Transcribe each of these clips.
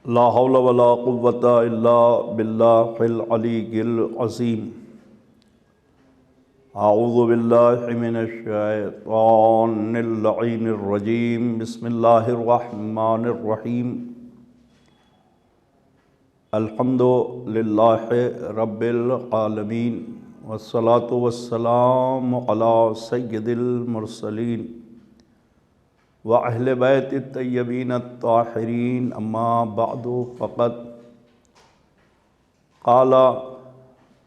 لا حول ولا قوة الا باللہ العلی العظیم۔ اعوذ باللہ من الشیطان اللعین الرجیم۔ بسم اللہ الرحمن الرحیم۔ الحمد للہ رب العالمین، والصلاة والسلام علی سید المرسلین وَأَهْلِ بَيْتِ الطَّيِّبِينَ الطَّاهِرِينَ، اما بعد فقد قال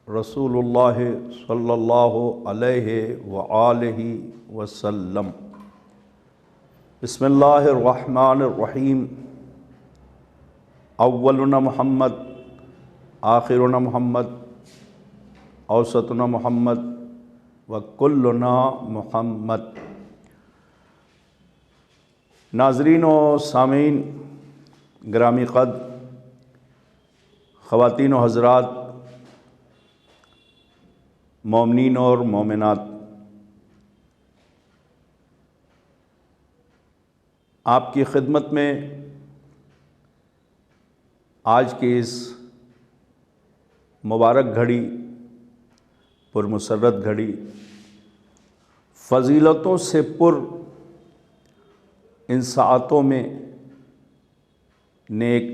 رسول اللہ صلی اللہ علیہ وآلہ وسلم۔ بسم اللہ الرحمن الرحیم۔ اولنا محمد، آخرنا محمد، اوسطنا محمد، وکلنا محمد۔ ناظرین و سامعین گرامی قد، خواتین و حضرات، مومنین اور مومنات، آپ کی خدمت میں آج کی اس مبارک گھڑی، پرمسرت گھڑی، فضیلتوں سے پر ان ساعتوں میں نیک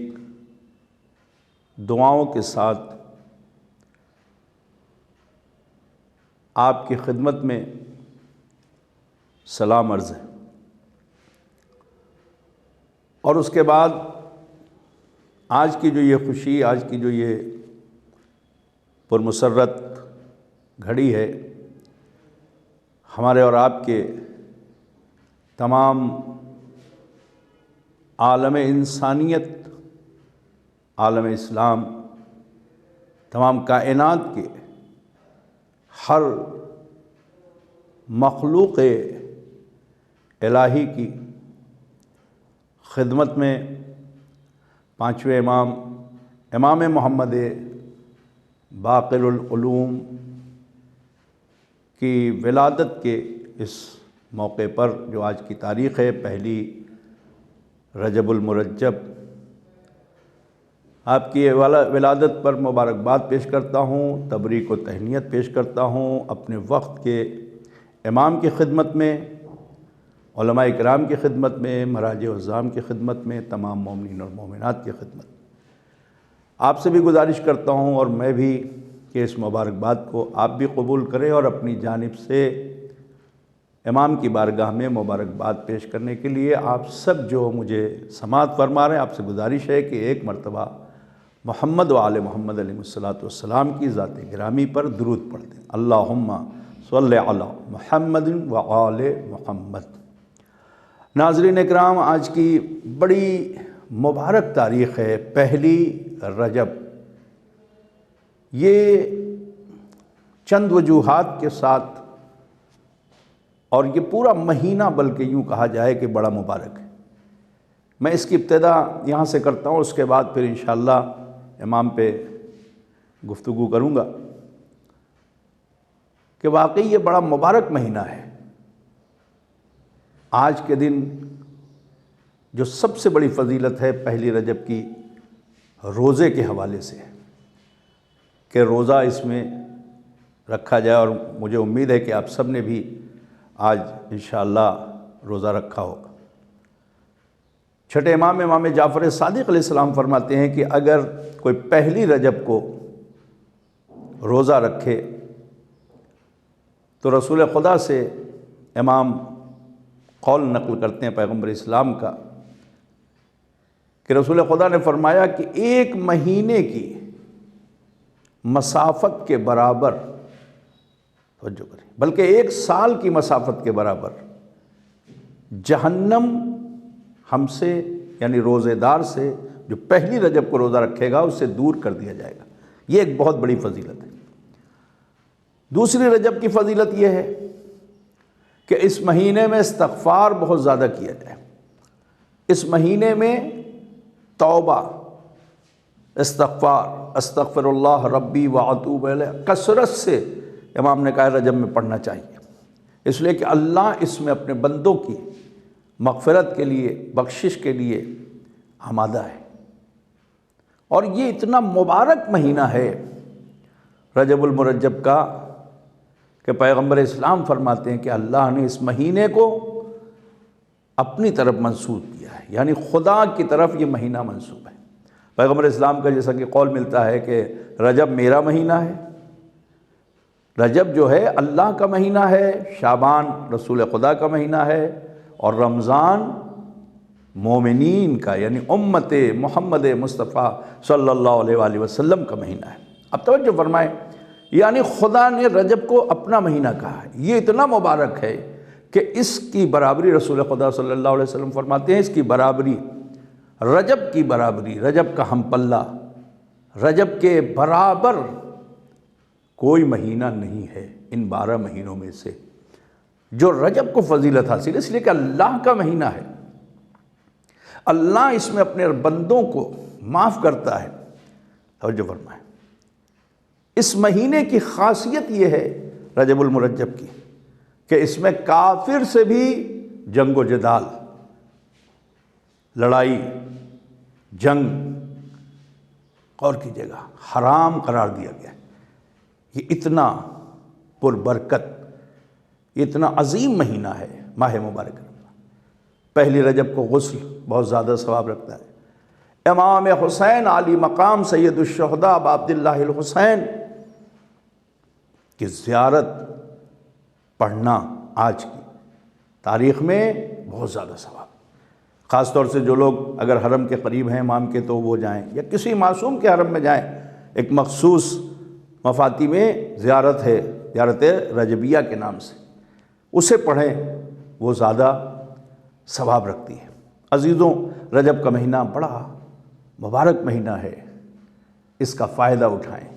دعاؤں کے ساتھ آپ کی خدمت میں سلام عرض ہے، اور اس کے بعد آج کی جو یہ خوشی، آج کی جو یہ پرمسرت گھڑی ہے، ہمارے اور آپ کے تمام عالم انسانیت، عالم اسلام، تمام کائنات کے ہر مخلوق الہی کی خدمت میں پانچویں امام محمد باقر العلوم کی ولادت کے اس موقع پر، جو آج کی تاریخ ہے 1 رجب المرجب، آپ کی ولادت پر مبارکباد پیش کرتا ہوں، تبریک و تہنیت پیش کرتا ہوں، اپنے وقت کے امام کی خدمت میں، علماء اکرام کی خدمت میں، مراجع عظام کی خدمت میں، تمام مومنین اور مومنات کی خدمت میں آپ سے بھی گزارش کرتا ہوں، اور میں بھی، کہ اس مبارکباد کو آپ بھی قبول کریں، اور اپنی جانب سے امام کی بارگاہ میں مبارکباد پیش کرنے کے لیے آپ سب جو مجھے سماعت فرما رہے ہیں، آپ سے گزارش ہے کہ ایک مرتبہ محمد و آل محمد علیہ السلام کی ذات گرامی پر درود پڑھ دیں۔ اللہم صلی علی محمد و آل محمد۔ ناظرین اکرام، آج کی بڑی مبارک تاریخ ہے 1 رجب۔ یہ چند وجوہات کے ساتھ، اور یہ پورا مہینہ بلکہ یوں کہا جائے کہ بڑا مبارک ہے۔ میں اس کی ابتدا یہاں سے کرتا ہوں، اس کے بعد پھر انشاءاللہ امام پہ گفتگو کروں گا کہ واقعی یہ بڑا مبارک مہینہ ہے۔ آج کے دن جو سب سے بڑی فضیلت ہے 1 رجب کی، روزے کے حوالے سے ہے کہ روزہ اس میں رکھا جائے، اور مجھے امید ہے کہ آپ سب نے بھی آج انشاءاللہ روزہ رکھا ہوگا۔ چھٹے امام جعفر صادق علیہ السلام فرماتے ہیں کہ اگر کوئی 1 رجب کو روزہ رکھے تو رسول خدا سے امام قول نقل کرتے ہیں پیغمبر اسلام کا، کہ رسول خدا نے فرمایا کہ 1 مہینے کی مسافت کے برابر، توجہ کریں، بلکہ 1 سال کی مسافت کے برابر جہنم ہم سے، یعنی روزے دار سے، جو 1 رجب کو روزہ رکھے گا، اس سے دور کر دیا جائے گا۔ یہ ایک بہت بڑی فضیلت ہے۔ دوسری رجب کی فضیلت یہ ہے کہ اس مہینے میں استغفار بہت زیادہ کیا جائے۔ اس مہینے میں توبہ، استغفار، استغفر اللہ ربی واتوب الیہ، کثرت سے امام نے کہا رجب میں پڑھنا چاہیے، اس لیے کہ اللہ اس میں اپنے بندوں کی مغفرت کے لیے، بخشش کے لیے آمادہ ہے۔ اور یہ اتنا مبارک مہینہ ہے رجب المرجب کا کہ پیغمبر اسلام فرماتے ہیں کہ اللہ نے اس مہینے کو اپنی طرف منسوب کیا ہے، یعنی خدا کی طرف یہ مہینہ منسوب ہے۔ پیغمبر اسلام کا جیسا کہ قول ملتا ہے کہ رجب میرا مہینہ ہے، رجب جو ہے اللہ کا مہینہ ہے، شعبان رسول خدا کا مہینہ ہے، اور رمضان مومنین کا یعنی امت محمد مصطفیٰ صلی اللہ علیہ وآلہ وسلم کا مہینہ ہے۔ اب توجہ فرمائیں، یعنی خدا نے رجب کو اپنا مہینہ کہا ہے، یہ اتنا مبارک ہے کہ اس کی برابری رسول خدا صلی اللہ علیہ وسلم فرماتے ہیں، اس کی برابری رجب کی برابری، رجب کا ہم پلہ، رجب کے برابر کوئی مہینہ نہیں ہے ان 12 مہینوں میں سے جو رجب کو فضیلت حاصل ہے، اس لیے کہ اللہ کا مہینہ ہے، اللہ اس میں اپنے بندوں کو معاف کرتا ہے۔ توجہ فرمائیں، اس مہینے کی خاصیت یہ ہے رجب المرجب کی کہ اس میں کافر سے بھی جنگ و جدال، لڑائی، جنگ، غور کیجیے گا، حرام قرار دیا گیا ہے۔ یہ اتنا پربرکت، یہ اتنا عظیم مہینہ ہے ماہ مبارک رمضان۔ پہلی رجب کو غسل بہت زیادہ ثواب رکھتا ہے۔ امام حسین علی مقام سید الشہداء ابا عبداللہ الحسین کی زیارت پڑھنا آج کی تاریخ میں بہت زیادہ ثواب، خاص طور سے جو لوگ اگر حرم کے قریب ہیں امام کے تو وہ جائیں، یا کسی معصوم کے حرم میں جائیں۔ ایک مخصوص مفاتی میں زیارت ہے، زیارت رجبیہ کے نام سے، اسے پڑھیں، وہ زیادہ ثواب رکھتی ہے۔ عزیزوں، رجب کا مہینہ بڑا مبارک مہینہ ہے، اس کا فائدہ اٹھائیں،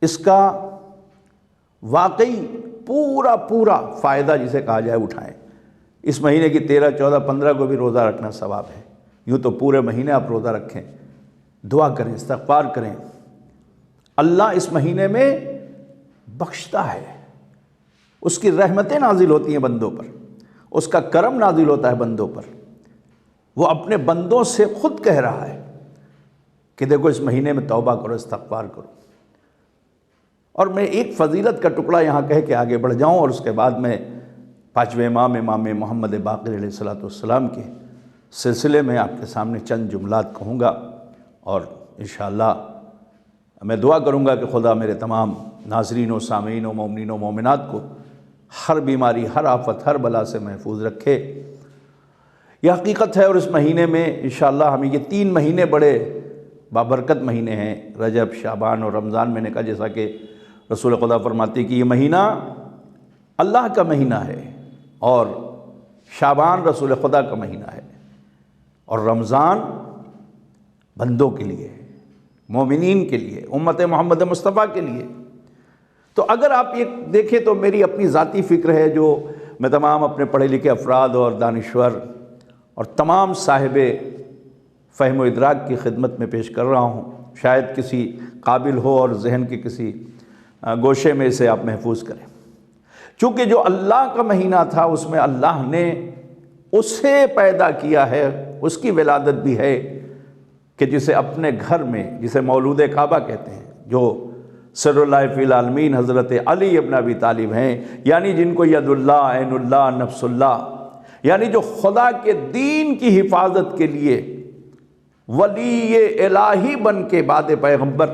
اس کا واقعی پورا فائدہ جسے کہا جائے اٹھائیں۔ اس مہینے کی 13، 14، 15 کو بھی روزہ رکھنا ثواب ہے، یوں تو پورے مہینے آپ روزہ رکھیں، دعا کریں، استغفار کریں۔ اللہ اس مہینے میں بخشتا ہے، اس کی رحمتیں نازل ہوتی ہیں بندوں پر، اس کا کرم نازل ہوتا ہے بندوں پر۔ وہ اپنے بندوں سے خود کہہ رہا ہے کہ دیکھو اس مہینے میں توبہ کرو، استغفار کرو۔ اور میں ایک فضیلت کا ٹکڑا یہاں کہہ کے آگے بڑھ جاؤں، اور اس کے بعد میں 5ویں امام محمد باقر علیہ السلام کے سلسلے میں آپ کے سامنے چند جملات کہوں گا، اور انشاءاللہ میں دعا کروں گا کہ خدا میرے تمام ناظرین و سامعین و مومنین و مومنات کو ہر بیماری، ہر آفت، ہر بلا سے محفوظ رکھے۔ یہ حقیقت ہے، اور اس مہینے میں انشاءاللہ ہمیں یہ 3 مہینے بڑے بابرکت مہینے ہیں، رجب، شعبان اور رمضان۔ میں نے کہا جیسا کہ رسول خدا فرماتے کہ یہ مہینہ اللہ کا مہینہ ہے، اور شعبان رسول خدا کا مہینہ ہے، اور رمضان بندوں کے لیے، مومنین کے لیے، امت محمد مصطفیٰ کے لیے۔ تو اگر آپ یہ دیکھیں تو میری اپنی ذاتی فکر ہے جو میں تمام اپنے پڑھے لکھے افراد اور دانشور اور تمام صاحب فہم و ادراک کی خدمت میں پیش کر رہا ہوں، شاید کسی قابل ہو اور ذہن کے کسی گوشے میں اسے آپ محفوظ کریں۔ چونکہ جو اللہ کا مہینہ تھا اس میں اللہ نے اسے پیدا کیا ہے، اس کی ولادت بھی ہے کہ جسے اپنے گھر میں، جسے مولود کعبہ کہتے ہیں، جو سر اللہ فی العالمین حضرت علی ابن ابی طالب ہیں، یعنی جن کو ید اللہ، عین اللہ، نفس اللہ، یعنی جو خدا کے دین کی حفاظت کے لیے ولی الہی بن کے بعد پیغمبر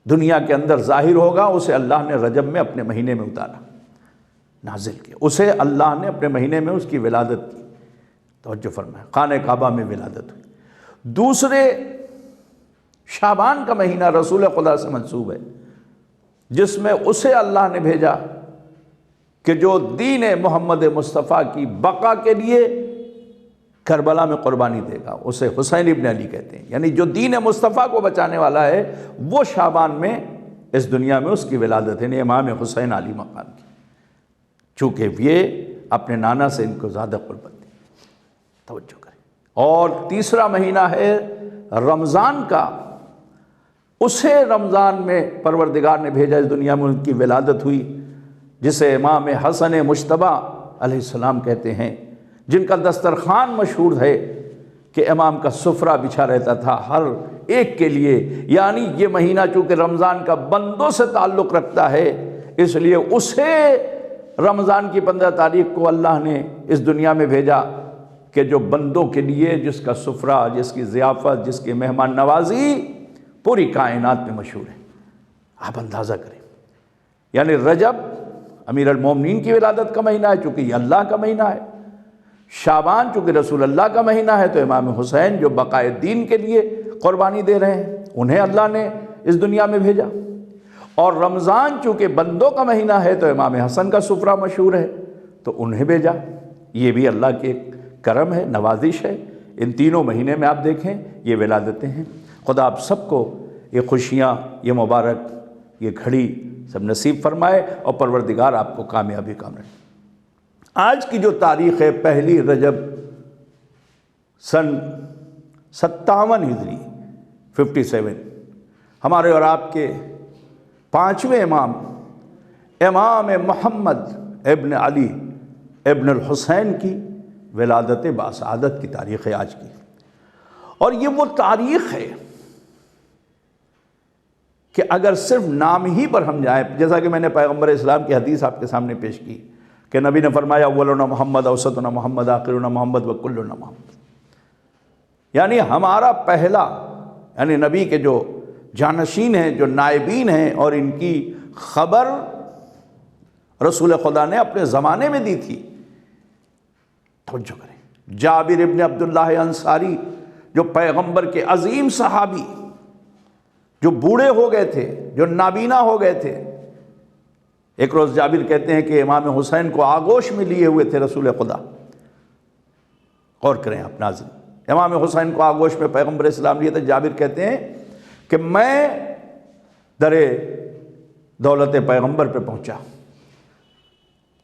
دنیا کے اندر ظاہر ہوگا، اسے اللہ نے رجب میں اپنے مہینے میں اتارا، نازل کیا، اسے اللہ نے اپنے مہینے میں اس کی ولادت کی۔ توجہ فرمائیں، خانہ کعبہ میں ولادت ہوئی۔ دوسرے شعبان کا مہینہ رسول خدا سے منسوب ہے، جس میں اسے اللہ نے بھیجا کہ جو دین محمد مصطفیٰ کی بقا کے لیے کربلا میں قربانی دے گا، اسے حسین ابن علی کہتے ہیں، یعنی جو دین مصطفیٰ کو بچانے والا ہے وہ شعبان میں اس دنیا میں اس کی ولادت ہے، یعنی امام حسین علی مقام کی، چونکہ یہ اپنے نانا سے ان کو زیادہ قربت دی۔ توجہ کریں۔ اور تیسرا مہینہ ہے رمضان کا، اسے رمضان میں پروردگار نے بھیجا، اس دنیا میں ان کی ولادت ہوئی، جسے امام حسن مجتبیٰ علیہ السلام کہتے ہیں، جن کا دسترخوان مشہور ہے کہ امام کا سفرہ بچھا رہتا تھا ہر ایک کے لیے، یعنی یہ مہینہ چونکہ رمضان کا بندوں سے تعلق رکھتا ہے، اس لیے اسے رمضان کی 15 تاریخ کو اللہ نے اس دنیا میں بھیجا کہ جو بندوں کے لیے جس کا سفرہ، جس کی ضیافت، جس کی مہمان نوازی پوری کائنات میں مشہور ہے۔ آپ اندازہ کریں، یعنی رجب امیر المومنین کی ولادت کا مہینہ ہے چونکہ یہ اللہ کا مہینہ ہے، شعبان چونکہ رسول اللہ کا مہینہ ہے تو امام حسین جو بقائے دین کے لیے قربانی دے رہے ہیں انہیں اللہ نے اس دنیا میں بھیجا، اور رمضان چونکہ بندوں کا مہینہ ہے تو امام حسن کا سفرہ مشہور ہے تو انہیں بھیجا۔ یہ بھی اللہ کے کرم ہے، نوازش ہے۔ ان تینوں مہینے میں آپ دیکھیں یہ ولادتیں ہیں۔ خدا آپ سب کو یہ خوشیاں، یہ مبارک، یہ گھڑی سب نصیب فرمائے، اور پروردگار آپ کو کامیابی کا رکھے۔ آج کی جو تاریخ ہے 1 رجب سن 57 ہجری 57، ہمارے اور آپ کے 5ویں امام محمد ابن علی ابن الحسین کی ولادت باسعادت کی تاریخ ہے آج کی، اور یہ وہ تاریخ ہے کہ اگر صرف نام ہی پر ہم جائیں، جیسا کہ میں نے پیغمبر اسلام کی حدیث آپ کے سامنے پیش کی کہ نبی نے فرمایا اولنا محمد، اوسطنا محمد، آخرنا محمد، وکلنا محمد، یعنی ہمارا پہلا، یعنی نبی کے جو جانشین ہیں، جو نائبین ہیں، اور ان کی خبر رسول خدا نے اپنے زمانے میں دی تھی۔ توجہ کریں، جابر ابن عبداللہ انصاری جو پیغمبر کے عظیم صحابی، جو بوڑھے ہو گئے تھے، جو نابینا ہو گئے تھے، ایک روز جابر کہتے ہیں کہ امام حسین کو آغوش میں لیے ہوئے تھے رسول خدا۔ غور کریں آپ ناظرین، امام حسین کو آغوش میں پیغمبر اسلام لیے تھے۔ جابر کہتے ہیں کہ میں در دولت پیغمبر پہ پہنچا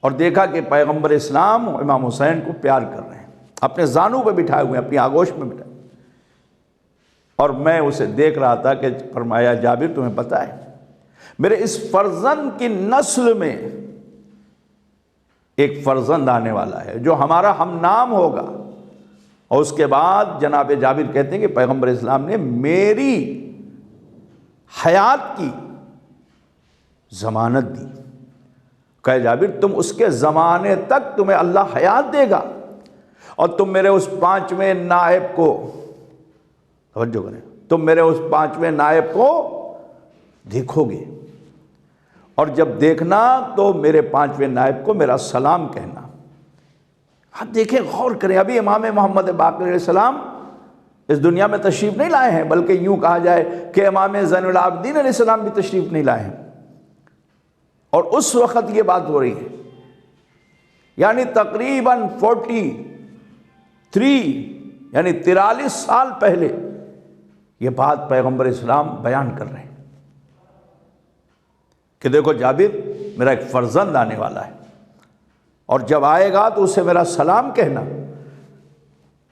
اور دیکھا کہ پیغمبر اسلام امام حسین کو پیار کر رہے ہیں، اپنے زانوں پہ بٹھائے ہوئے ہیں، اپنی آغوش میں بٹھائے، اور میں اسے دیکھ رہا تھا کہ فرمایا جابر تمہیں پتہ ہے میرے اس فرزند کی نسل میں ایک فرزند آنے والا ہے جو ہمارا ہم نام ہوگا۔ اور اس کے بعد جناب جابر کہتے ہیں کہ پیغمبر اسلام نے میری حیات کی ضمانت دی، کہ جابر تم اس کے زمانے تک تمہیں اللہ حیات دے گا، اور تم میرے اس 5ویں نائب کو، توجہ کریں، تم میرے اس 5ویں نائب کو دیکھو گے، اور جب دیکھنا تو میرے 5ویں نائب کو میرا سلام کہنا۔ آپ دیکھیں، غور کریں، ابھی امام محمد باقر علیہ السلام اس دنیا میں تشریف نہیں لائے ہیں، بلکہ یوں کہا جائے کہ امام زین العابدین علیہ السلام بھی تشریف نہیں لائے ہیں، اور اس وقت یہ بات ہو رہی ہے، یعنی تقریباً 43 یعنی 43 سال پہلے یہ بات پیغمبر اسلام بیان کر رہے ہیں کہ دیکھو جابر میرا ایک فرزند آنے والا ہے، اور جب آئے گا تو اسے میرا سلام کہنا۔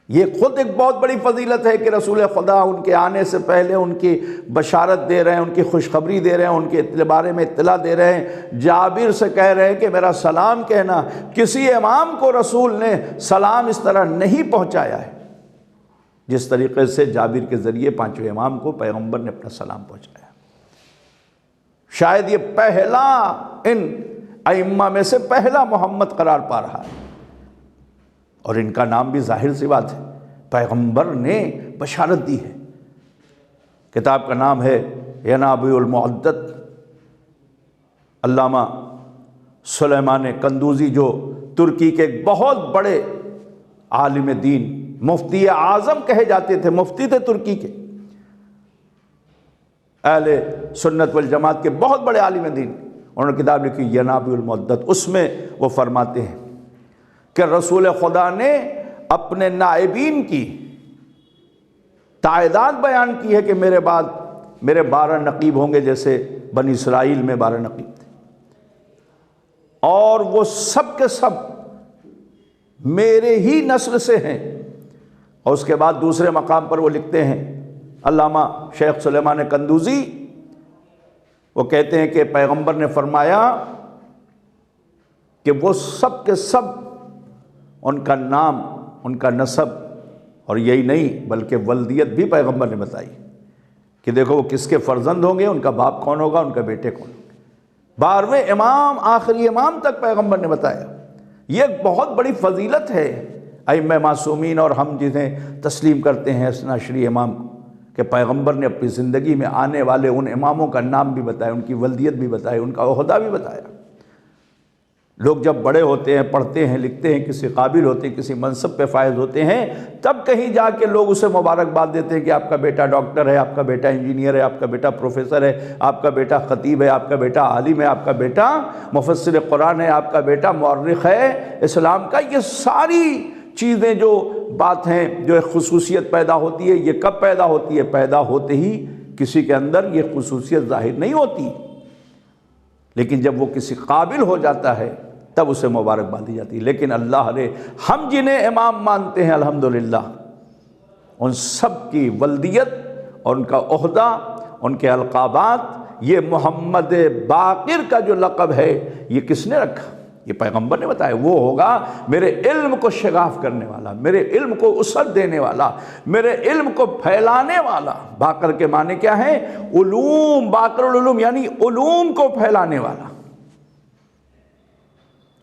یہ خود ایک بہت بڑی فضیلت ہے کہ رسول خدا ان کے آنے سے پہلے ان کی بشارت دے رہے ہیں، ان کی خوشخبری دے رہے ہیں، ان کے بارے میں اطلاع دے رہے ہیں، جابر سے کہہ رہے ہیں کہ میرا سلام کہنا۔ کسی امام کو رسول نے سلام اس طرح نہیں پہنچایا ہے جس طریقے سے جابر کے ذریعے 5ویں امام کو پیغمبر نے اپنا سلام پہنچایا۔ شاید یہ پہلا ان ائمہ میں سے پہلا محمد قرار پا رہا ہے، اور ان کا نام بھی ظاہر سی بات ہے پیغمبر نے بشارت دی ہے۔ کتاب کا نام ہے ینابیع المعدت، علامہ سلیمان قندوزی جو ترکی کے ایک بہت بڑے عالم دین، مفتی اعظم کہے جاتے تھے، مفتی تھے ترکی کے، اہل سنت والجماعت کے بہت بڑے عالم دین، انہوں نے کتاب لکھی ینابیع المعدت۔ اس میں وہ فرماتے ہیں کہ رسول خدا نے اپنے نائبین کی تعداد بیان کی ہے کہ میرے بعد میرے 12 نقیب ہوں گے، جیسے بنی اسرائیل میں 12 نقیب تھے، اور وہ سب کے سب میرے ہی نسل سے ہیں۔ اور اس کے بعد دوسرے مقام پر وہ لکھتے ہیں، علامہ شیخ سلیمان قندوزی، وہ کہتے ہیں کہ پیغمبر نے فرمایا کہ وہ سب کے سب ان کا نام، ان کا نسب اور یہی نہیں بلکہ ولدیت بھی پیغمبر نے بتائی کہ دیکھو وہ کس کے فرزند ہوں گے، ان کا باپ کون ہوگا، ان کا بیٹے کون ہوں گے۔ 12ویں امام، آخری امام تک پیغمبر نے بتایا۔ یہ ایک بہت بڑی فضیلت ہے ائمہ معصومین اور ہم جنہیں تسلیم کرتے ہیں اثنا عشری امام کہ پیغمبر نے اپنی زندگی میں آنے والے ان اماموں کا نام بھی بتایا، ان کی ولدیت بھی بتائی، ان کا عہدہ بھی بتایا۔ لوگ جب بڑے ہوتے ہیں، پڑھتے ہیں، لکھتے ہیں، کسی قابل ہوتے ہیں، کسی منصب پہ فائز ہوتے ہیں، تب کہیں جا کے لوگ اسے مبارکباد دیتے ہیں کہ آپ کا بیٹا ڈاکٹر ہے، آپ کا بیٹا انجینئر ہے، آپ کا بیٹا پروفیسر ہے، آپ کا بیٹا خطیب ہے، آپ کا بیٹا عالم ہے، آپ کا بیٹا مفسر قرآن ہے، آپ کا بیٹا مورخ ہے اسلام کا۔ یہ ساری چیزیں جو بات ہیں، جو ایک خصوصیت پیدا ہوتی ہے، یہ کب پیدا ہوتی ہے؟ پیدا ہوتے ہی کسی کے اندر یہ خصوصیت ظاہر نہیں ہوتی، لیکن جب وہ کسی قابل ہو جاتا ہے تب اسے مبارکباد دی جاتی ہے۔ لیکن اللہ نے ہم جنہیں امام مانتے ہیں الحمدللہ، ان سب کی ولدیت اور ان کا عہدہ، ان کے القابات، یہ محمد باقر کا جو لقب ہے یہ کس نے رکھا؟ یہ پیغمبر نے بتایا۔ وہ ہوگا میرے علم کو شگاف کرنے والا، میرے علم کو وسعت دینے والا، میرے علم کو پھیلانے والا۔ باقر کے معنی کیا ہے؟ علوم، باقر العلوم یعنی علوم کو پھیلانے والا۔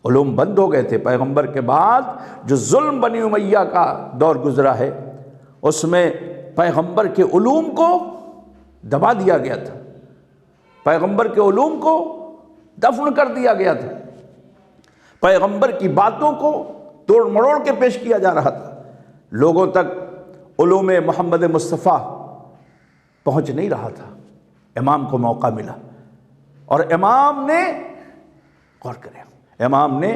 علوم بند ہو گئے تھے پیغمبر کے بعد، جو ظلم بنی امیہ کا دور گزرا ہے اس میں پیغمبر کے علوم کو دبا دیا گیا تھا، پیغمبر کے علوم کو دفن کر دیا گیا تھا، پیغمبر کی باتوں کو توڑ مڑوڑ کے پیش کیا جا رہا تھا، لوگوں تک علوم محمد مصطفیٰ پہنچ نہیں رہا تھا۔ امام کو موقع ملا اور امام نے، غور کریں، امام نے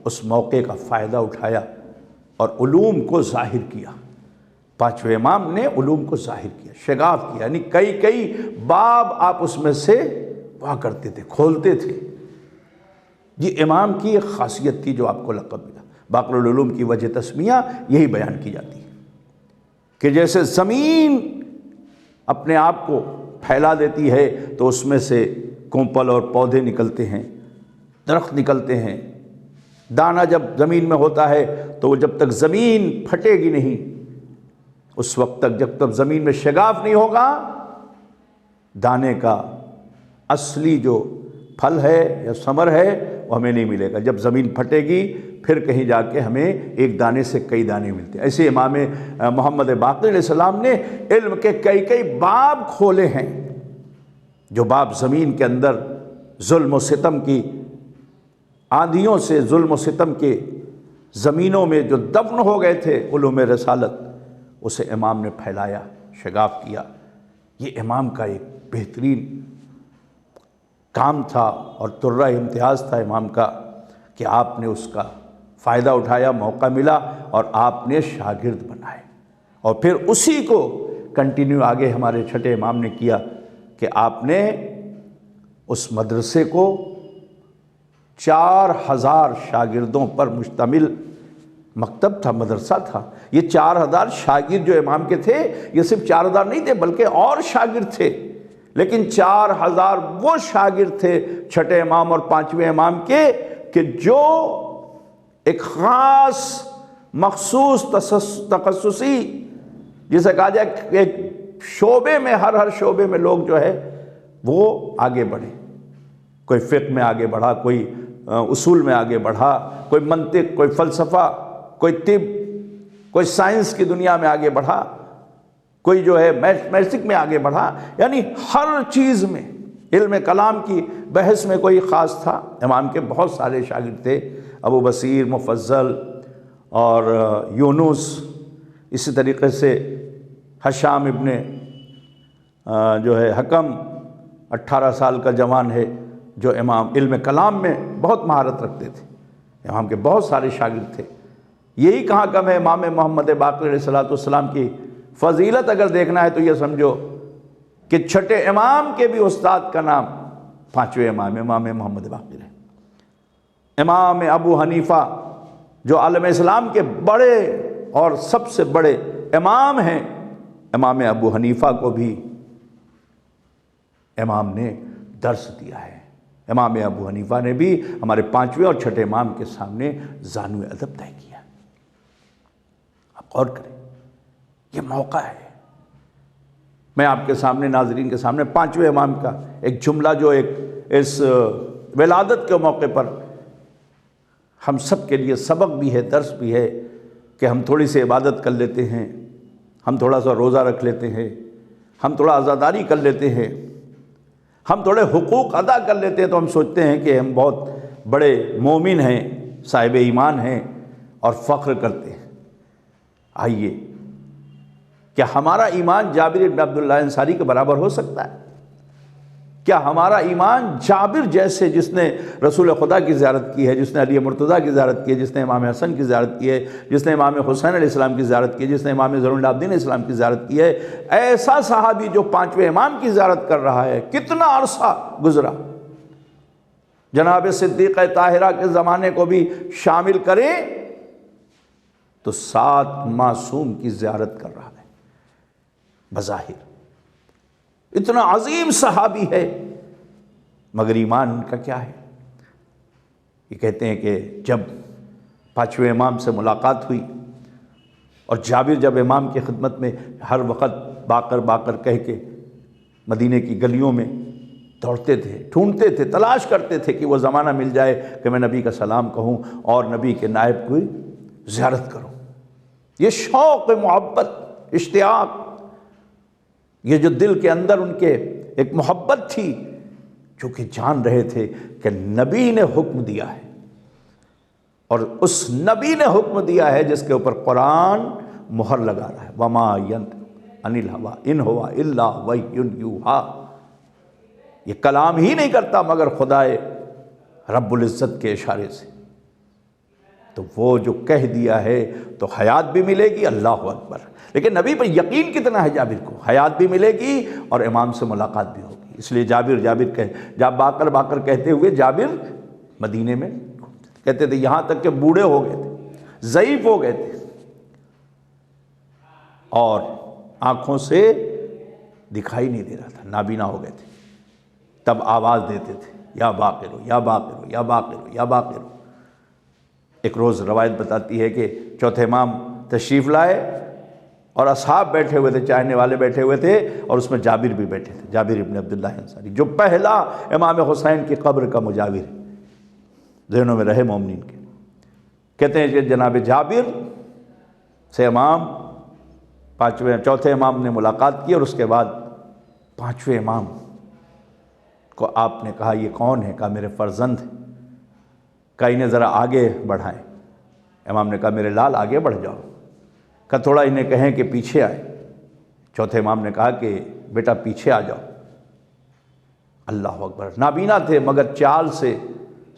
اس موقع کا فائدہ اٹھایا اور علوم کو ظاہر کیا۔ 5ویں امام نے علوم کو ظاہر کیا، شگاف کیا، یعنی کئی باب آپ اس میں سے وا کرتے تھے، کھولتے تھے۔ یہ امام کی ایک خاصیت تھی جو آپ کو لقب ملا۔ باقر العلوم کی وجہ تسمیہ یہی بیان کی جاتی ہے کہ جیسے زمین اپنے آپ کو پھیلا دیتی ہے تو اس میں سے کونپل اور پودے نکلتے ہیں، درخت نکلتے ہیں۔ دانہ جب زمین میں ہوتا ہے تو وہ جب تک زمین پھٹے گی نہیں، اس وقت تک جب تک زمین میں شگاف نہیں ہوگا، دانے کا اصلی جو پھل ہے یا ثمر ہے وہ ہمیں نہیں ملے گا۔ جب زمین پھٹے گی پھر کہیں جا کے ہمیں ایک دانے سے کئی دانے ملتے ہیں۔ ایسے امام محمد باقر علیہ السلام نے علم کے کئی باب کھولے ہیں، جو باب زمین کے اندر ظلم و ستم کی آندھیوں سے، ظلم و ستم کے زمینوں میں جو دفن ہو گئے تھے علوم رسالت، اسے امام نے پھیلایا، شگاف کیا۔ یہ امام کا ایک بہترین کام تھا اور طرہ امتیاز تھا امام کا کہ آپ نے اس کا فائدہ اٹھایا، موقع ملا اور آپ نے شاگرد بنائے، اور پھر اسی کو کنٹینیو آگے ہمارے چھٹے امام نے کیا کہ آپ نے اس مدرسے کو 4000 شاگردوں پر مشتمل مکتب تھا، مدرسہ تھا۔ یہ 4000 شاگرد جو امام کے تھے، یہ صرف 4000 نہیں تھے بلکہ اور شاگرد تھے، لیکن 4000 وہ شاگرد تھے چھٹے امام اور 5ویں امام کے کہ جو ایک خاص مخصوص تخصصی، جسے کہا جائے ایک شعبے میں، ہر شعبے میں لوگ جو ہے وہ آگے بڑھے۔ کوئی فقہ میں آگے بڑھا، کوئی اصول میں آگے بڑھا، کوئی منطق، کوئی فلسفہ، کوئی طب، کوئی سائنس کی دنیا میں آگے بڑھا، کوئی جو ہے میتھمیٹکس میں آگے بڑھا، یعنی ہر چیز میں، علم کلام کی بحث میں کوئی خاص تھا۔ امام کے بہت سارے شاگرد تھے، ابو بصیر، مفضل اور یونس، اسی طریقے سے ہشام ابن جو ہے حکم، 18 سال کا جوان ہے، جو امام علم کلام میں بہت مہارت رکھتے تھے۔ امام کے بہت سارے شاگرد تھے۔ یہی کہاں کم ہے، امام محمد باقر علیہ السلام کی فضیلت اگر دیکھنا ہے تو یہ سمجھو کہ چھٹے امام کے بھی استاد کا نام 5ویں امام محمد باقر ہے۔ امام ابو حنیفہ جو عالم اسلام کے بڑے اور سب سے بڑے امام ہیں، امام ابو حنیفہ کو بھی امام نے درس دیا ہے۔ امام ابو حنیفہ نے بھی ہمارے 5ویں اور چھٹے امام کے سامنے زانو ادب طے کیا۔ آپ غور کریں، یہ موقع ہے۔ میں آپ کے سامنے، ناظرین کے سامنے، پانچویں امام کا ایک جملہ جو ایک اس ولادت کے موقع پر ہم سب کے لیے سبق بھی ہے، درس بھی ہے، کہ ہم تھوڑی سی عبادت کر لیتے ہیں، ہم تھوڑا سا روزہ رکھ لیتے ہیں، ہم تھوڑا عزاداری کر لیتے ہیں، ہم تھوڑے حقوق ادا کر لیتے ہیں، تو ہم سوچتے ہیں کہ ہم بہت بڑے مومن ہیں، صاحب ایمان ہیں، اور فخر کرتے ہیں۔ آئیے، کیا ہمارا ایمان جابر بن عبداللہ انصاری کے برابر ہو سکتا ہے؟ کیا ہمارا ایمان جابر جیسے، جس نے رسول خدا کی زیارت کی ہے، جس نے علی مرتضیٰ کی زیارت کی ہے، جس نے امام حسن کی زیارت کی ہے، جس نے امام حسین علیہ السلام کی زیارت کی ہے، جس نے امام زین العابدین علیہ السلام کی زیارت کی ہے، ایسا صحابی جو پانچویں امام کی زیارت کر رہا ہے، کتنا عرصہ گزرا؟ جناب صدیقہ طاہرہ کے زمانے کو بھی شامل کریں تو 7 معصوم کی زیارت کر رہا ہے بظاہر۔ اتنا عظیم صحابی ہے، مگر ایمان ان کا کیا ہے؟ یہ کہتے ہیں کہ جب پانچویں امام سے ملاقات ہوئی، اور جابر جب امام کی خدمت میں ہر وقت باقر باقر کہہ کے مدینے کی گلیوں میں دوڑتے تھے، ڈھونڈتے تھے، تلاش کرتے تھے کہ وہ زمانہ مل جائے کہ میں نبی کا سلام کہوں اور نبی کے نائب کو زیارت کروں۔ یہ شوق، محبت، اشتیاق، یہ جو دل کے اندر ان کے ایک محبت تھی، جو کہ جان رہے تھے کہ نبی نے حکم دیا ہے، اور اس نبی نے حکم دیا ہے جس کے اوپر قرآن مہر لگا رہا ہے، وَمَا يَنطِقُ عَنِ الْهَوَىٰ إِنْ هُوَ إِلَّا وَحْيٌ يُوحَىٰ، یہ کلام ہی نہیں کرتا مگر خدائے رب العزت کے اشارے سے۔ تو وہ جو کہہ دیا ہے تو حیات بھی ملے گی، اللہ اکبر۔ لیکن نبی پر یقین کتنا ہے جابر کو؟ حیات بھی ملے گی اور امام سے ملاقات بھی ہوگی۔ اس لیے جب باقر کہتے ہوئے جابر مدینے میں کہتے تھے، یہاں تک کہ بوڑھے ہو گئے تھے، ضعیف ہو گئے تھے، اور آنکھوں سے دکھائی نہیں دے رہا تھا، نابینا ہو گئے تھے، تب آواز دیتے تھے، یا باقر، یا باقر، یا باقر، یا باقر۔ ایک روز روایت بتاتی ہے کہ چوتھے امام تشریف لائے اور اصحاب بیٹھے ہوئے تھے، چاہنے والے بیٹھے ہوئے تھے، اور اس میں جابر بھی بیٹھے تھے، جابر ابن عبداللہ انصاری، جو پہلا امام حسین کی قبر کا مجاور ہے، ذہنوں میں رہے مومنین کے۔ کہتے ہیں کہ جناب جابر سے چوتھے امام نے ملاقات کی، اور اس کے بعد پانچویں امام کو آپ نے کہا، یہ کون ہے؟ کہا میرے فرزند ہیں۔ کہا انہیں ذرا آگے بڑھائیں۔ امام نے کہا میرے لال آگے بڑھ جاؤ۔ کہا تھوڑا انہیں کہیں کہ پیچھے آئے۔ چوتھے امام نے کہا کہ بیٹا پیچھے آ جاؤ۔ اللہ اکبر، نابینا تھے مگر چال سے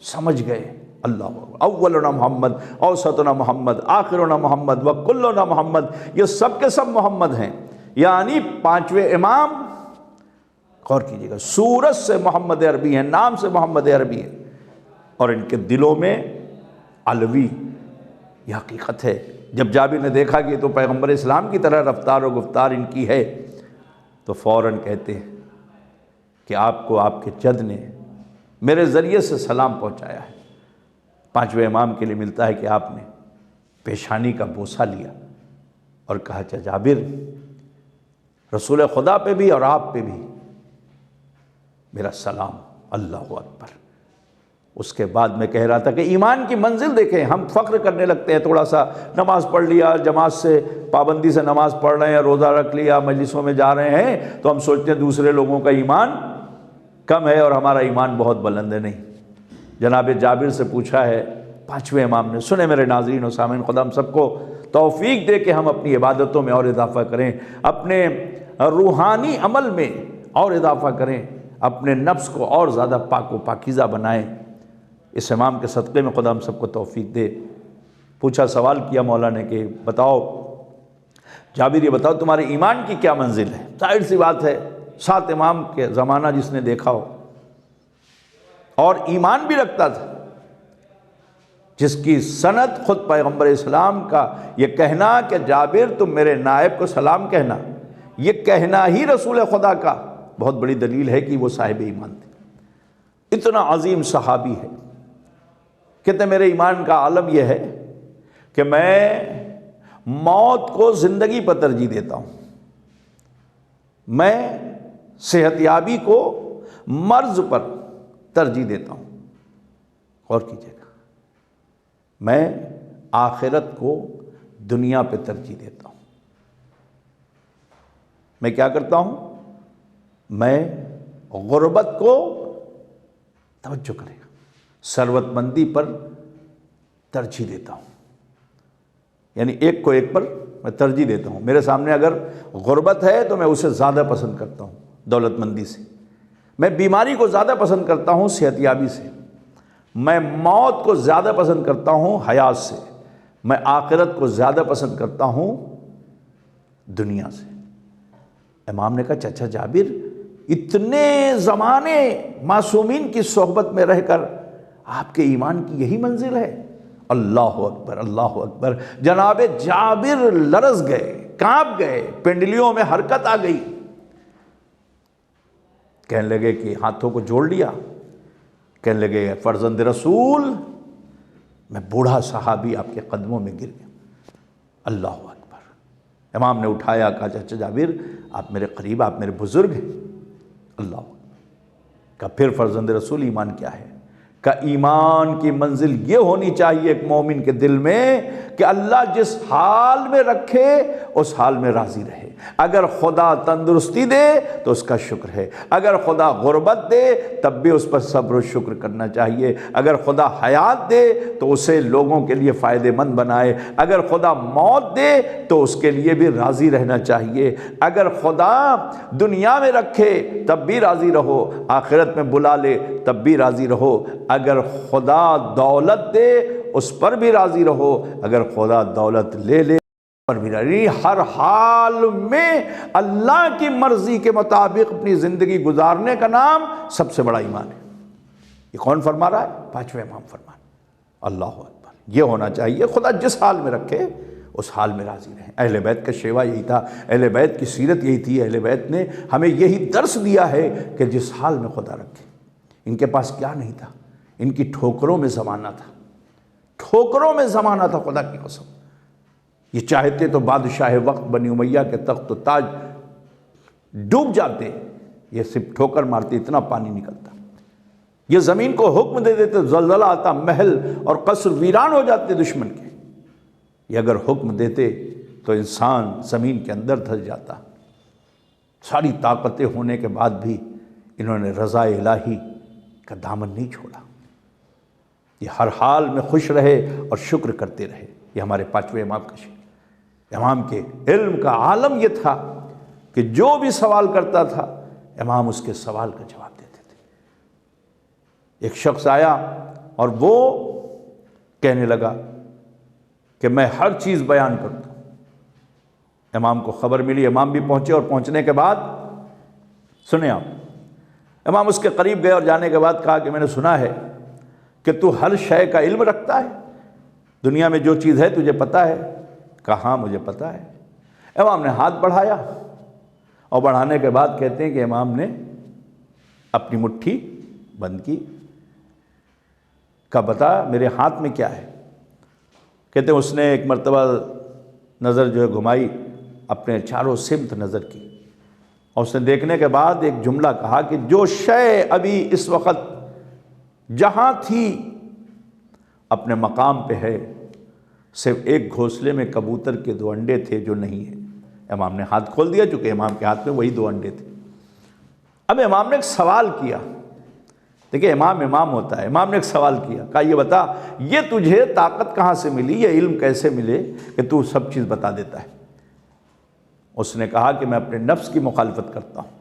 سمجھ گئے۔ اللہ اکبر، اولنا محمد، اوسطنا محمد، آخرنا محمد، وکلنا محمد، یہ سب کے سب محمد ہیں۔ یعنی پانچویں امام، غور کیجئے گا، سورت سے محمد عربی ہیں، نام سے محمد عربی ہیں، اور ان کے دلوں میں علوی، یہ حقیقت ہے۔ جب جابر نے دیکھا کہ تو پیغمبر اسلام کی طرح رفتار و گفتار ان کی ہے، تو فوراً کہتے ہیں کہ آپ کو آپ کے جد نے میرے ذریعے سے سلام پہنچایا ہے۔ پانچویں امام کے لیے ملتا ہے کہ آپ نے پیشانی کا بوسہ لیا اور کہا اچھا جابر، رسول خدا پہ بھی اور آپ پہ بھی میرا سلام۔ اللہ اکبر۔ اس کے بعد میں کہہ رہا تھا کہ ایمان کی منزل دیکھیں، ہم فخر کرنے لگتے ہیں، تھوڑا سا نماز پڑھ لیا، جماعت سے پابندی سے نماز پڑھ رہے ہیں، روزہ رکھ لیا، مجلسوں میں جا رہے ہیں، تو ہم سوچتے ہیں دوسرے لوگوں کا ایمان کم ہے اور ہمارا ایمان بہت بلند ہے۔ نہیں، جناب جابر سے پوچھا ہے پانچویں امام نے۔ سنیں میرے ناظرین و سامعین، خدا ہم سب کو توفیق دے کہ ہم اپنی عبادتوں میں اور اضافہ کریں، اپنے روحانی عمل میں اور اضافہ کریں، اپنے نفس کو اور زیادہ پاک و پاکیزہ بنائیں۔ اس امام کے صدقے میں خدا ہم سب کو توفیق دے۔ پوچھا، سوال کیا مولا نے کہ بتاؤ جابر، یہ بتاؤ تمہارے ایمان کی کیا منزل ہے؟ ظاہر سی بات ہے، 7 امام کے زمانہ جس نے دیکھا ہو اور ایمان بھی رکھتا تھا، جس کی سند خود پیغمبر اسلام کا یہ کہنا کہ جابر تم میرے نائب کو سلام کہنا، یہ کہنا ہی رسول خدا کا بہت بڑی دلیل ہے کہ وہ صاحب ایمان تھے۔ اتنا عظیم صحابی ہے۔ کہتے میرے ایمان کا عالم یہ ہے کہ میں موت کو زندگی پر ترجیح دیتا ہوں، میں صحت یابی کو مرض پر ترجیح دیتا ہوں۔ غور کیجیے گا، میں آخرت کو دنیا پہ ترجیح دیتا ہوں۔ میں کیا کرتا ہوں؟ میں غربت کو، توجہ کرے گا، ثروت مندی پر ترجیح دیتا ہوں، یعنی ایک کو ایک پر میں ترجیح دیتا ہوں۔ میرے سامنے اگر غربت ہے تو میں اسے زیادہ پسند کرتا ہوں دولت مندی سے، میں بیماری کو زیادہ پسند کرتا ہوں صحت یابی سے، میں موت کو زیادہ پسند کرتا ہوں حیات سے، میں آخرت کو زیادہ پسند کرتا ہوں دنیا سے۔ امام نے کہا چچا جابر، اتنے زمانے معصومین کی صحبت میں رہ کر آپ کے ایمان کی یہی منزل ہے؟ اللہ اکبر، اللہ اکبر۔ جناب جابر لرز گئے، کانپ گئے، پنڈلیوں میں حرکت آ گئی، کہنے لگے کہ ہاتھوں کو جوڑ لیا، کہنے لگے فرزند رسول، میں بوڑھا صحابی آپ کے قدموں میں گر گیا۔ اللہ اکبر۔ امام نے اٹھایا، کہا چچا جابر آپ میرے قریب، آپ میرے بزرگ ہیں۔ اللہ اکبر۔ کہا پھر فرزند رسول ایمان کیا ہے؟ کہ ایمان کی منزل یہ ہونی چاہیے ایک مومن کے دل میں کہ اللہ جس حال میں رکھے اس حال میں راضی رہے۔ اگر خدا تندرستی دے تو اس کا شکر ہے، اگر خدا غربت دے تب بھی اس پر صبر و شکر کرنا چاہیے، اگر خدا حیات دے تو اسے لوگوں کے لیے فائدہ مند بنائے، اگر خدا موت دے تو اس کے لیے بھی راضی رہنا چاہیے، اگر خدا دنیا میں رکھے تب بھی راضی رہو، آخرت میں بلا لے تب بھی راضی رہو، اگر خدا دولت دے اس پر بھی راضی رہو، اگر خدا دولت لے لے پر بھی راضی۔ ہر حال میں اللہ کی مرضی کے مطابق اپنی زندگی گزارنے کا نام سب سے بڑا ایمان ہے۔ یہ کون فرما رہا ہے؟ پانچویں امام فرما رہا ہے۔ اللہ اکبر۔ یہ ہونا چاہیے، خدا جس حال میں رکھے اس حال میں راضی رہیں۔ اہل بیت کا شیوا یہی تھا، اہل بیت کی سیرت یہی تھی، اہل بیت نے ہمیں یہی درس دیا ہے کہ جس حال میں خدا رکھے۔ ان کے پاس کیا نہیں تھا؟ ان کی ٹھوکروں میں زمانہ تھا، ٹھوکروں میں زمانہ تھا، خدا کی قسم۔ یہ چاہتے تو بادشاہ وقت بنی امیہ کے تخت و تاج ڈوب جاتے، یہ صرف ٹھوکر مارتے اتنا پانی نکلتا۔ یہ زمین کو حکم دے دیتے، زلزلہ آتا، محل اور قصر ویران ہو جاتے دشمن کے۔ یہ اگر حکم دیتے تو انسان زمین کے اندر دھس جاتا۔ ساری طاقتیں ہونے کے بعد بھی انہوں نے رضا الہی کا دامن نہیں چھوڑا۔ یہ ہر حال میں خوش رہے اور شکر کرتے رہے۔ یہ ہمارے پانچویں امام کا شعر۔ امام کے علم کا عالم یہ تھا کہ جو بھی سوال کرتا تھا امام اس کے سوال کا جواب دیتے تھے۔ ایک شخص آیا اور وہ کہنے لگا کہ میں ہر چیز بیان کرتا ہوں۔ امام کو خبر ملی، امام بھی پہنچے، اور پہنچنے کے بعد سنیں آپ، امام اس کے قریب گئے اور جانے کے بعد کہا کہ میں نے سنا ہے کہ تو ہر شے کا علم رکھتا ہے، دنیا میں جو چیز ہے تجھے پتہ ہے؟ کہا ہاں مجھے پتہ ہے۔ امام نے ہاتھ بڑھایا اور بڑھانے کے بعد کہتے ہیں کہ امام نے اپنی مٹھی بند کی۔ کہا بتا میرے ہاتھ میں کیا ہے؟ کہتے ہیں اس نے ایک مرتبہ نظر جو ہے گھمائی، اپنے چاروں سمت نظر کی، اور اس نے دیکھنے کے بعد ایک جملہ کہا کہ جو شے ابھی اس وقت جہاں تھی اپنے مقام پہ ہے، صرف ایک گھونسلے میں کبوتر کے 2 انڈے تھے جو نہیں ہیں۔ امام نے ہاتھ کھول دیا چونکہ امام کے ہاتھ میں وہی 2 انڈے تھے۔ اب امام نے ایک سوال کیا، دیکھیں امام ہوتا ہے، امام نے ایک سوال کیا، کہا یہ بتا یہ تجھے طاقت کہاں سے ملی، یہ علم کیسے ملے کہ تو سب چیز بتا دیتا ہے؟ اس نے کہا کہ میں اپنے نفس کی مخالفت کرتا ہوں۔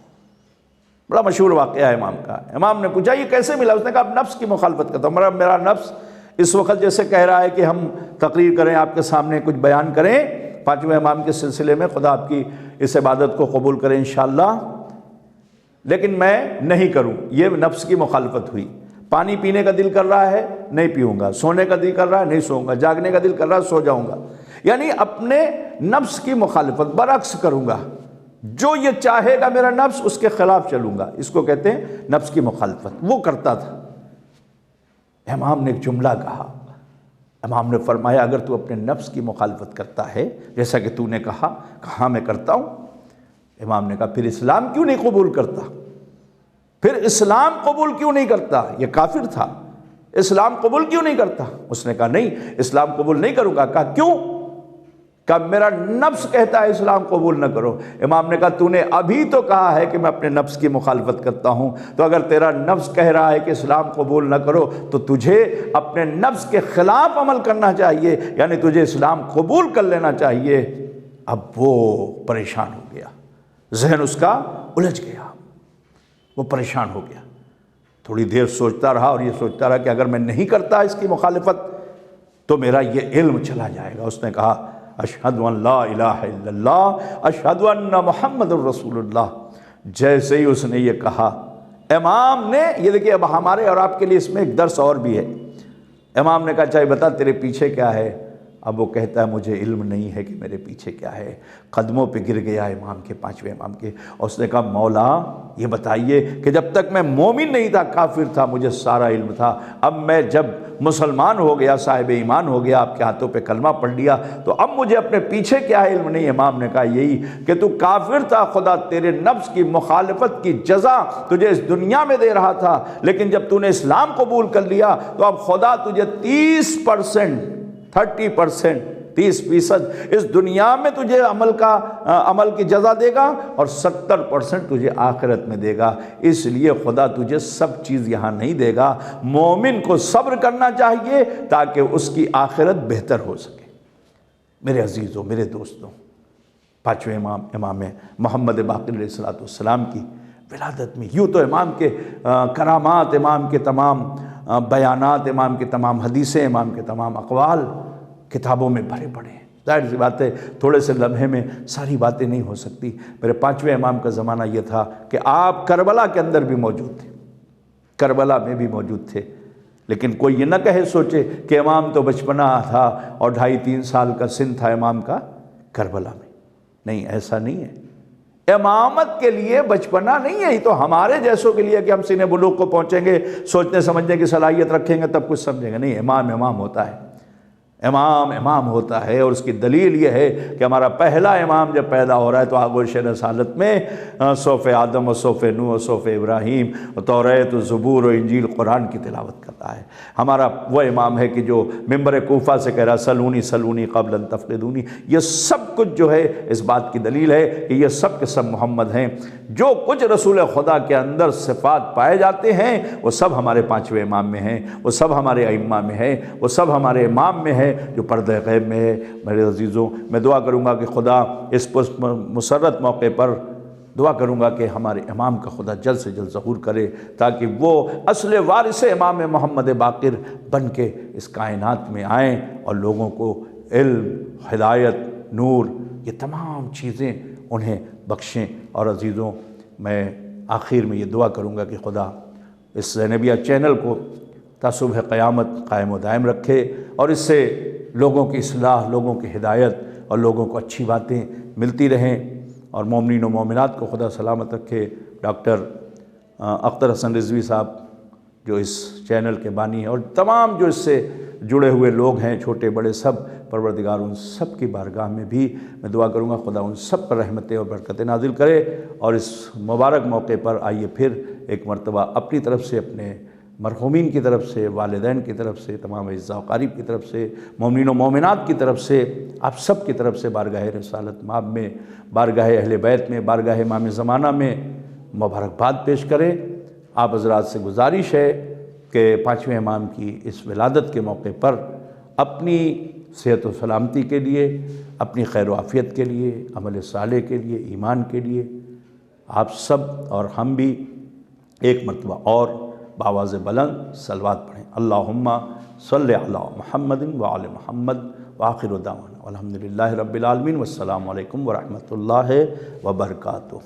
بڑا مشہور واقعہ ہے امام کا۔ امام نے پوچھا یہ کیسے ملا؟ اس نے کہا نفس کی مخالفت کرتا ہوں، میرا نفس اس وقت جیسے کہہ رہا ہے کہ ہم تقریر کریں، آپ کے سامنے کچھ بیان کریں پانچویں امام کے سلسلے میں، خدا آپ کی اس عبادت کو قبول کریں انشاءاللہ، لیکن میں نہیں کروں، یہ نفس کی مخالفت ہوئی۔ پانی پینے کا دل کر رہا ہے نہیں پیوں گا، سونے کا دل کر رہا ہے نہیں سوؤں گا، جاگنے کا دل کر رہا ہے سو جاؤں گا، یعنی اپنے نفس کی مخالفت، برعکس کروں گا، جو یہ چاہے گا میرا نفس اس کے خلاف چلوں گا، اس کو کہتے ہیں نفس کی مخالفت۔ وہ کرتا تھا۔ امام نے ایک جملہ کہا امام نے فرمایا اگر تو اپنے نفس کی مخالفت کرتا ہے جیسا کہ تو نے کہا میں کرتا ہوں۔ امام نے کہا پھر اسلام کیوں نہیں قبول کرتا؟ پھر اسلام قبول کیوں نہیں کرتا؟ یہ کافر تھا، اسلام قبول کیوں نہیں کرتا؟ اس نے کہا نہیں، اسلام قبول نہیں کروں گا۔ کہا کیوں؟ کہا میرا نفس کہتا ہے اسلام قبول نہ کرو۔ امام نے کہا تو نے ابھی تو کہا ہے کہ میں اپنے نفس کی مخالفت کرتا ہوں، تو اگر تیرا نفس کہہ رہا ہے کہ اسلام قبول نہ کرو تو تجھے اپنے نفس کے خلاف عمل کرنا چاہیے، یعنی تجھے اسلام قبول کر لینا چاہیے۔ اب وہ پریشان ہو گیا، ذہن اس کا الجھ گیا، وہ پریشان ہو گیا۔ تھوڑی دیر سوچتا رہا اور یہ سوچتا رہا کہ اگر میں نہیں کرتا اس کی مخالفت تو میرا یہ علم چلا جائے گا۔ اس نے کہا اشہد ان لا الہ الا اللہ اشہد ان محمد الرسول اللہ۔ جیسے ہی اس نے یہ کہا، امام نے، یہ دیکھیے اب ہمارے اور آپ کے لیے اس میں ایک درس اور بھی ہے۔ امام نے کہا چاہے بتا تیرے پیچھے کیا ہے؟ اب وہ کہتا ہے مجھے علم نہیں ہے کہ میرے پیچھے کیا ہے۔ قدموں پہ گر گیا امام کے، پانچویں امام کے، اور اس نے کہا مولا یہ بتائیے کہ جب تک میں مومن نہیں تھا، کافر تھا، مجھے سارا علم تھا، اب میں جب مسلمان ہو گیا، صاحب ایمان ہو گیا، آپ کے ہاتھوں پہ کلمہ پڑھ لیا، تو اب مجھے اپنے پیچھے کیا علم نہیں۔ امام نے کہا یہی کہ تو کافر تھا، خدا تیرے نفس کی مخالفت کی جزا تجھے اس دنیا میں دے رہا تھا، لیکن جب تو نے اسلام قبول کر لیا تو اب خدا تجھے 30% اس دنیا میں تجھے عمل کی جزا دے گا اور 70% تجھے آخرت میں دے گا۔ اس لیے خدا تجھے سب چیز یہاں نہیں دے گا۔ مومن کو صبر کرنا چاہیے تاکہ اس کی آخرت بہتر ہو سکے۔ میرے عزیزوں، میرے دوستوں، پانچویں امام محمد باقر علیہ السلام کی ولادت میں یوں تو امام کے کرامات، امام کے تمام بیانات، امام کے تمام حدیثیں، امام کے تمام اقوال کتابوں میں بھرے پڑے ہیں۔ ظاہر سی بات ہے تھوڑے سے لمحے میں ساری باتیں نہیں ہو سکتی۔ میرے پانچویں امام کا زمانہ یہ تھا کہ آپ کربلا کے اندر بھی موجود تھے، کربلا میں بھی موجود تھے، لیکن کوئی یہ نہ کہے سوچے کہ امام تو بچپنا تھا اور 2.5-3 سال کا سن تھا امام کا کربلا میں۔ نہیں، ایسا نہیں ہے۔ امامت کے لیے بچپنا نہیں ہے، یہ تو ہمارے جیسوں کے لیے کہ ہم سن بلوغ کو پہنچیں گے، سوچنے سمجھنے کی صلاحیت رکھیں گے تب کچھ سمجھیں گے۔ نہیں، امام ہوتا ہے، امام ہوتا ہے، اور اس کی دلیل یہ ہے کہ ہمارا پہلا امام جب پیدا ہو رہا ہے تو آغوش رسالت میں صوف آدم و صوف نوح و صوف ابراہیم و توریت و زبور و انجیل قرآن کی تلاوت کر رہا ہے۔ ہمارا وہ امام ہے کہ جو ممبر کوفہ سے کہہ رہا سلونی سلونی قبل ان تفقدونی۔ یہ سب کچھ جو ہے اس بات کی دلیل ہے کہ یہ سب کے سب محمد ہیں۔ جو کچھ رسول خدا کے اندر صفات پائے جاتے ہیں وہ سب ہمارے پانچویں امام میں ہیں، وہ سب ہمارے ائمہ میں ہیں، وہ سب ہمارے امام میں ہیں جو پردہ غیب میں ہے۔ میرے عزیزوں، میں دعا کروں گا کہ خدا اس مسرت موقع پر دعا کروں گا کہ ہمارے امام کا خدا جلد سے جلد ظہور کرے تاکہ وہ اصل وارث امام محمد باقر بن کے اس کائنات میں آئیں اور لوگوں کو علم، ہدایت، نور، یہ تمام چیزیں انہیں بخشیں۔ اور عزیزوں، میں آخر میں یہ دعا کروں گا کہ خدا اس زینبیہ چینل کو تا صبح قیامت قائم و دائم رکھے اور اس سے لوگوں کی اصلاح، لوگوں کی ہدایت اور لوگوں کو اچھی باتیں ملتی رہیں، اور مومنین و مومنات کو خدا سلامت رکھے۔ ڈاکٹر اختر حسن رضوی صاحب جو اس چینل کے بانی ہیں اور تمام جو اس سے جڑے ہوئے لوگ ہیں، چھوٹے بڑے سب، پروردگار ان سب کی بارگاہ میں بھی میں دعا کروں گا خدا ان سب پر رحمتیں اور برکتیں نازل کرے۔ اور اس مبارک موقع پر آئیے پھر ایک مرتبہ اپنی طرف سے، اپنے مرحومین کی طرف سے، والدین کی طرف سے، تمام اعزاء و اقارب کی طرف سے، مومنین و مومنات کی طرف سے، آپ سب کی طرف سے بارگاہ رسالت مآب میں، بارگاہ اہل بیت میں، بارگاہ امام زمانہ میں مبارکباد پیش کریں۔ آپ حضرات سے گزارش ہے کہ پانچویں امام کی اس ولادت کے موقع پر اپنی صحت و سلامتی کے لیے، اپنی خیر و عافیت کے لیے، عمل صالح کے لیے، ایمان کے لیے آپ سب اور ہم بھی ایک مرتبہ اور بآواز بلند صلوات پڑھیں۔ اللہم صلی علی محمد وعلی محمد وآخر دعوانا والحمدللہ رب العالمین، والسلام علیکم ورحمۃ اللہ وبرکاتہ۔